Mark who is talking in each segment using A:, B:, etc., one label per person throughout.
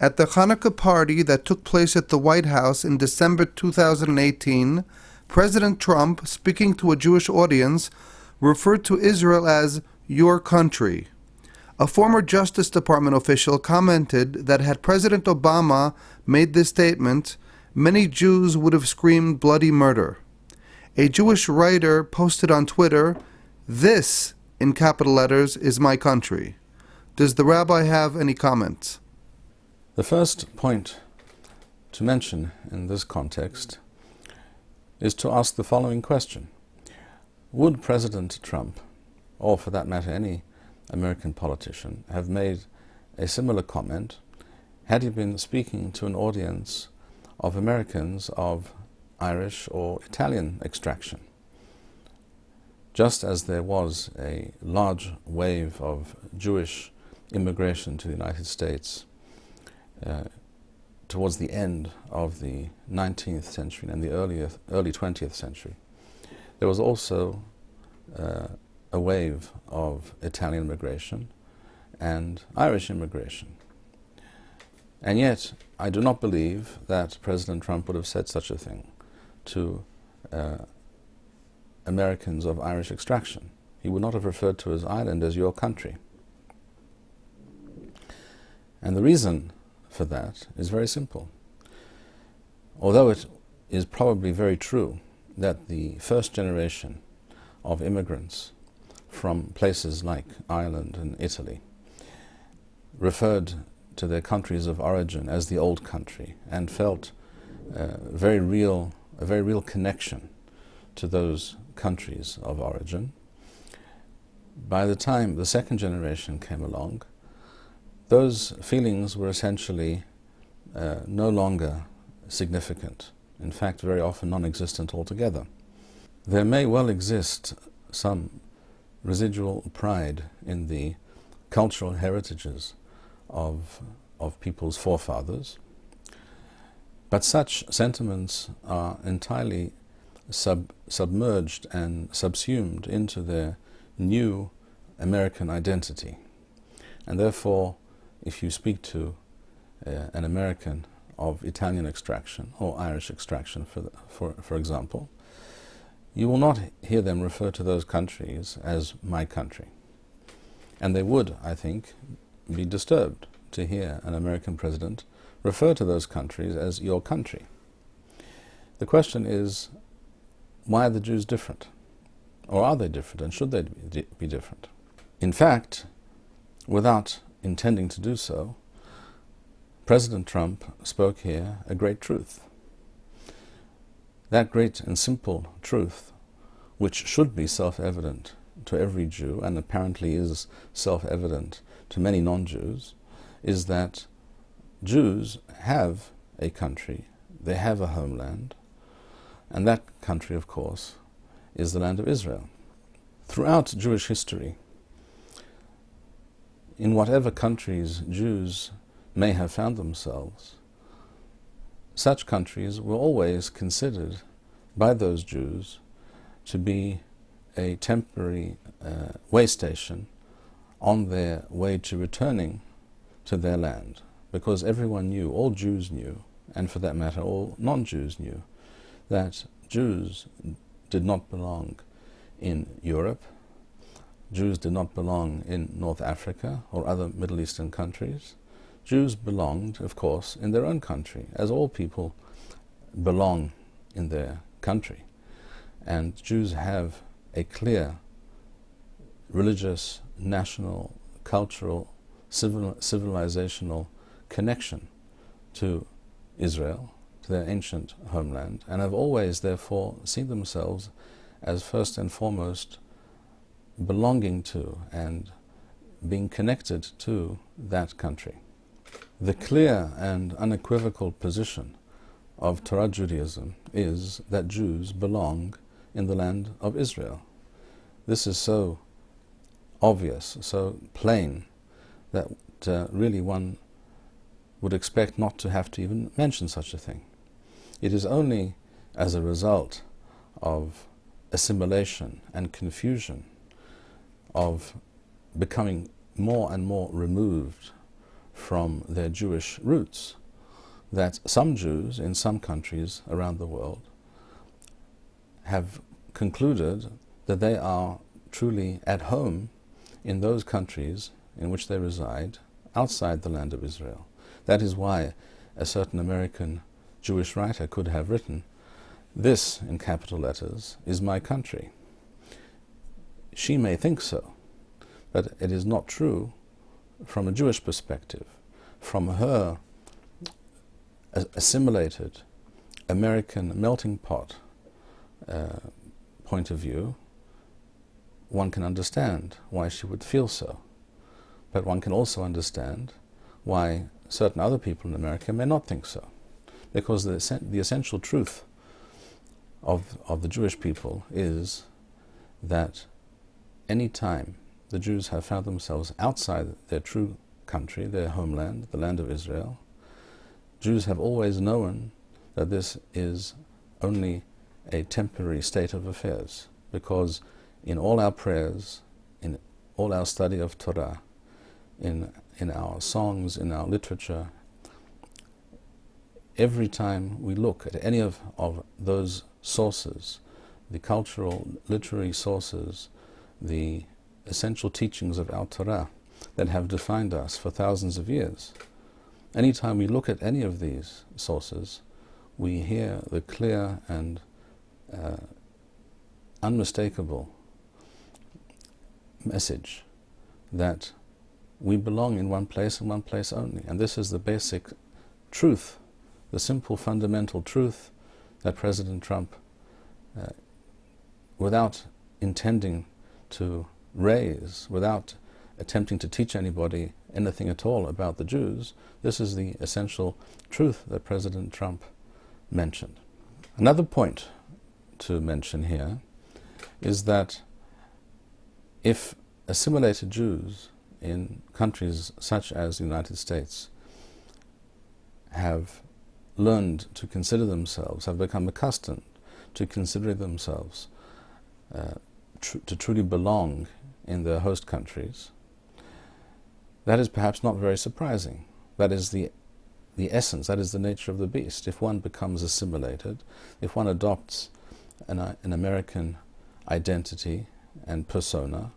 A: At the Hanukkah party that took place at the White House in December 2018, President Trump, speaking to a Jewish audience, referred to Israel as your country. A former Justice Department official commented that had President Obama made this statement, many Jews would have screamed bloody murder. A Jewish writer posted on Twitter, "This, in capital letters, is my country." Does the rabbi have any comments?
B: The first point to mention in this context is to ask the following question. Would President Trump, or for that matter any American politician, have made a similar comment had he been speaking to an audience of Americans of Irish or Italian extraction? Just as there was a large wave of Jewish immigration to the United States towards the end of the 19th century and the early 20th century, there was also a wave of Italian immigration and Irish immigration. And yet, I do not believe that President Trump would have said such a thing to Americans of Irish extraction. He would not have referred to his island as your country. And the reason for that is very simple. Although it is probably very true that the first generation of immigrants from places like Ireland and Italy referred to their countries of origin as the old country and felt a very real connection to those countries of origin, by the time the second generation came along, those feelings were essentially no longer significant. In fact, very often non-existent altogether. There may well exist some residual pride in the cultural heritages of people's forefathers, but such sentiments are entirely submerged and subsumed into their new American identity. And therefore, if you speak to an American of Italian extraction or Irish extraction, for example, you will not hear them refer to those countries as my country. And they would, I think, be disturbed to hear an American president refer to those countries as your country. The question is, why are the Jews different? Or are they different, and should they be different? In fact, without intending to do so, President Trump spoke here a great truth. That great and simple truth, which should be self-evident to every Jew, and apparently is self-evident to many non-Jews, is that Jews have a country, they have a homeland, and that country, of course, is the land of Israel. Throughout Jewish history, in whatever countries Jews may have found themselves, such countries were always considered by those Jews to be a temporary way station on their way to returning to their land, because everyone knew, all Jews knew, and for that matter all non-Jews knew, that Jews did not belong in Europe, Jews did not belong in North Africa or other Middle Eastern countries. Jews belonged, of course, in their own country, as all people belong in their country. And Jews have a clear religious, national, cultural, civilizational connection to Israel, to their ancient homeland, and have always, therefore, seen themselves as first and foremost belonging to and being connected to that country. The clear and unequivocal position of Torah Judaism is that Jews belong in the land of Israel. This is so obvious, so plain, that really one would expect not to have to even mention such a thing. It is only as a result of assimilation and confusion, of becoming more and more removed from their Jewish roots, that some Jews in some countries around the world have concluded that they are truly at home in those countries in which they reside outside the land of Israel. That is why a certain American Jewish writer could have written, "This," in capital letters, "is my country." She may think so, but it is not true from a Jewish perspective. From her assimilated American melting pot point of view, one can understand why she would feel so. But one can also understand why certain other people in America may not think so. Because the essential truth of the Jewish people is that any time the Jews have found themselves outside their true country, their homeland, the land of Israel, Jews have always known that this is only a temporary state of affairs, because in all our prayers, in all our study of Torah, in our songs, in our literature, every time we look at any of those sources, the cultural, literary sources, the essential teachings of our Torah that have defined us for thousands of years, anytime we look at any of these sources, we hear the clear and unmistakable message that we belong in one place and one place only. And this is the basic truth, the simple fundamental truth that President Trump, without intending to raise, without attempting to teach anybody anything at all about the Jews, this is the essential truth that President Trump mentioned. Another point to mention here is that if assimilated Jews in countries such as the United States have learned to consider themselves, have become accustomed to considering themselves to truly belong in their host countries, that is perhaps not very surprising. That is the essence, that is the nature of the beast. If one becomes assimilated, if one adopts an American identity and persona,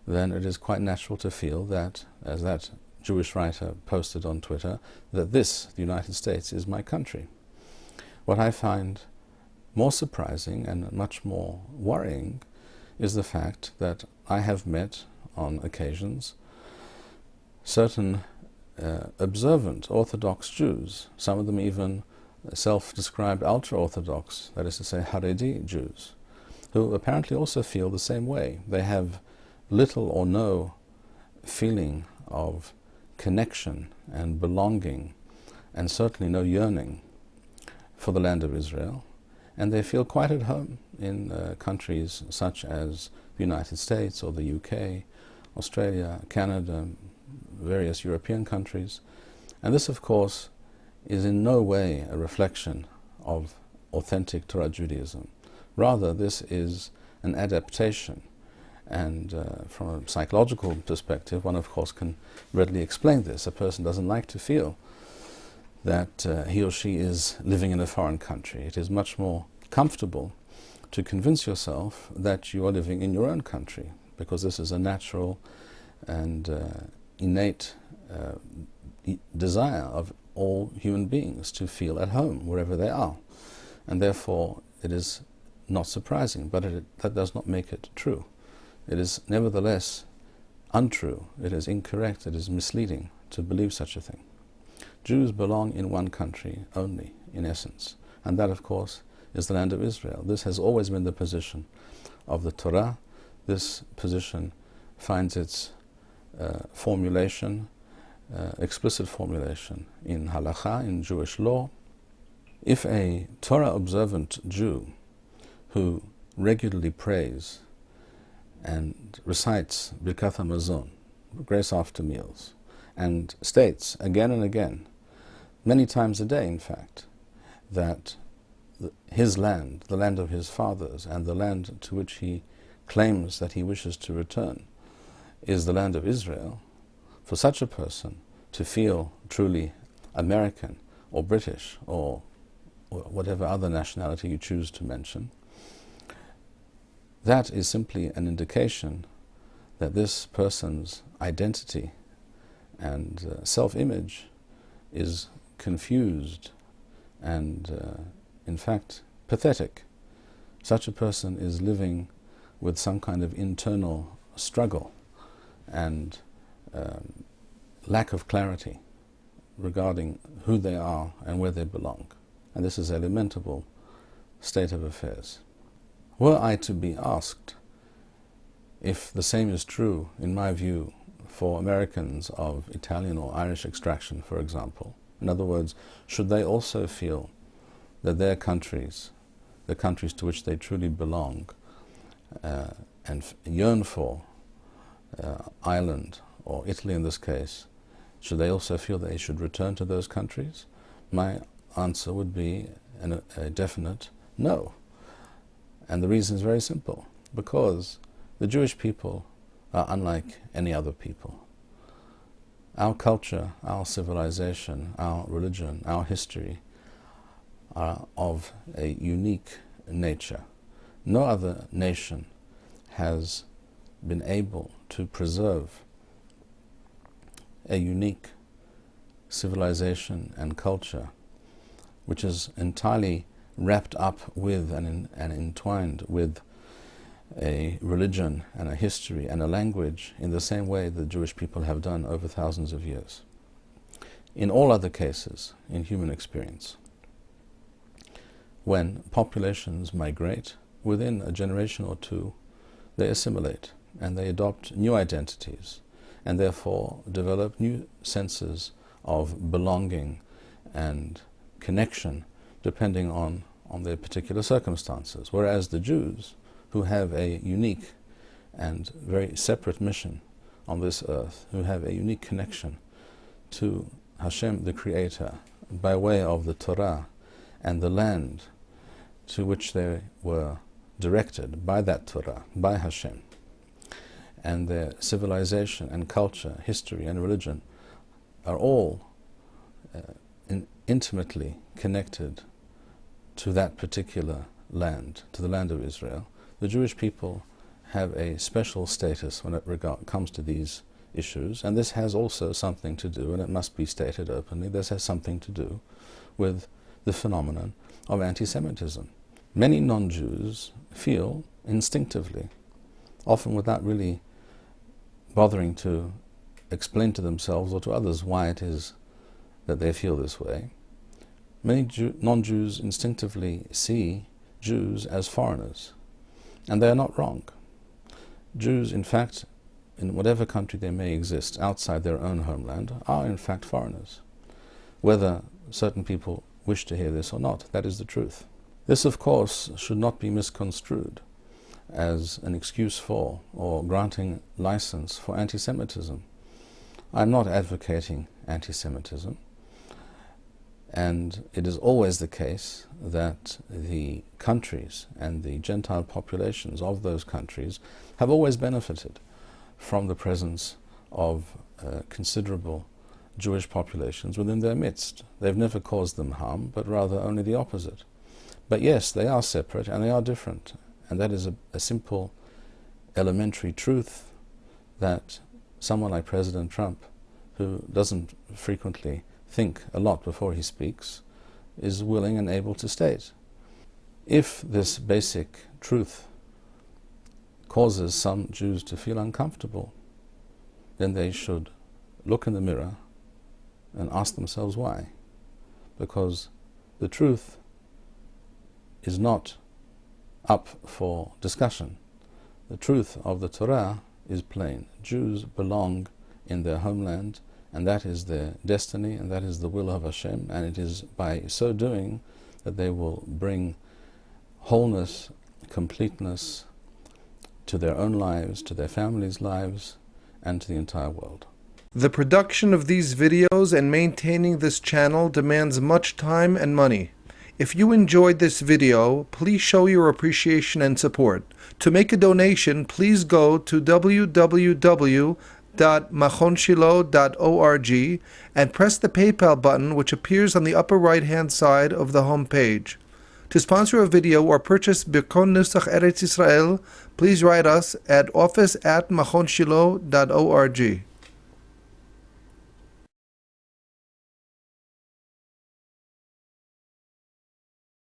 B: then it is quite natural to feel that, as that Jewish writer posted on Twitter, that this, the United States, is my country. What I find more surprising and much more worrying is the fact that I have met, on occasions, certain observant Orthodox Jews, some of them even self-described ultra-Orthodox, that is to say Haredi Jews, who apparently also feel the same way. They have little or no feeling of connection and belonging, and certainly no yearning for the land of Israel, and they feel quite at home in countries such as the United States or the UK, Australia, Canada, various European countries. And this, of course, is in no way a reflection of authentic Torah Judaism. Rather, this is an adaptation. And from a psychological perspective, one, of course, can readily explain this. A person doesn't like to feel that he or she is living in a foreign country. It is much more comfortable to convince yourself that you are living in your own country, because this is a natural and innate desire of all human beings to feel at home wherever they are. And therefore, it is not surprising, but that does not make it true. It is nevertheless untrue, it is incorrect, it is misleading to believe such a thing. Jews belong in one country only, in essence, and that, of course, is the land of Israel. This has always been the position of the Torah. This position finds its explicit formulation in halakha, in Jewish law. If a Torah-observant Jew who regularly prays and recites Birkat HaMazon, grace after meals, and states again and again, many times a day in fact, that his land, the land of his fathers, and the land to which he claims that he wishes to return, is the land of Israel, for such a person, to feel truly American or British or whatever other nationality you choose to mention, that is simply an indication that this person's identity and self-image is confused and, in fact, pathetic. Such a person is living with some kind of internal struggle and lack of clarity regarding who they are and where they belong. And this is a lamentable state of affairs. Were I to be asked if the same is true, in my view, for Americans of Italian or Irish extraction, for example, in other words, should they also feel that their countries, the countries to which they truly belong and yearn for, Ireland or Italy in this case, should they also feel that they should return to those countries? My answer would be a definite no. And the reason is very simple, because the Jewish people are unlike any other people. Our culture, our civilization, our religion, our history are of a unique nature. No other nation has been able to preserve a unique civilization and culture which is entirely wrapped up with and entwined with a religion and a history and a language in the same way the Jewish people have done over thousands of years. In all other cases in human experience, when populations migrate, within a generation or two, they assimilate and they adopt new identities and therefore develop new senses of belonging and connection depending on their particular circumstances. Whereas the Jews, who have a unique and very separate mission on this earth, who have a unique connection to Hashem the Creator by way of the Torah and the land to which they were directed by that Torah, by Hashem, and their civilization and culture, history and religion are all intimately connected to that particular land, to the land of Israel. The Jewish people have a special status when it comes to these issues, and this has also something to do, and it must be stated openly, this has something to do with the phenomenon of anti-Semitism. Many non-Jews feel instinctively, often without really bothering to explain to themselves or to others why it is that they feel this way. Many non-Jews instinctively see Jews as foreigners, and they are not wrong. Jews, in fact, in whatever country they may exist outside their own homeland, are in fact foreigners. Whether certain people wish to hear this or not, that is the truth. This, of course, should not be misconstrued as an excuse for or granting license for anti-Semitism. I'm not advocating anti-Semitism, and it is always the case that the countries and the Gentile populations of those countries have always benefited from the presence of considerable Jewish populations within their midst. They've never caused them harm, but rather only the opposite. But yes, they are separate and they are different, and that is a simple, elementary truth that someone like President Trump, who doesn't frequently think a lot before he speaks, is willing and able to state. If this basic truth causes some Jews to feel uncomfortable, then they should look in the mirror and ask themselves why. Because the truth is not up for discussion. The truth of the Torah is plain. Jews belong in their homeland, and that is their destiny, and that is the will of Hashem, and it is by so doing that they will bring wholeness, completeness to their own lives, to their families' lives, and to the entire world.
A: The production of these videos and maintaining this channel demands much time and money. If you enjoyed this video, please show your appreciation and support. To make a donation, please go to www.orthodoxjews.org www.machonshilo.org and press the PayPal button which appears on the upper right-hand side of the home page. To sponsor a video or purchase Birkon Nusach Eretz Yisrael, please write us at office@machonshilo.org.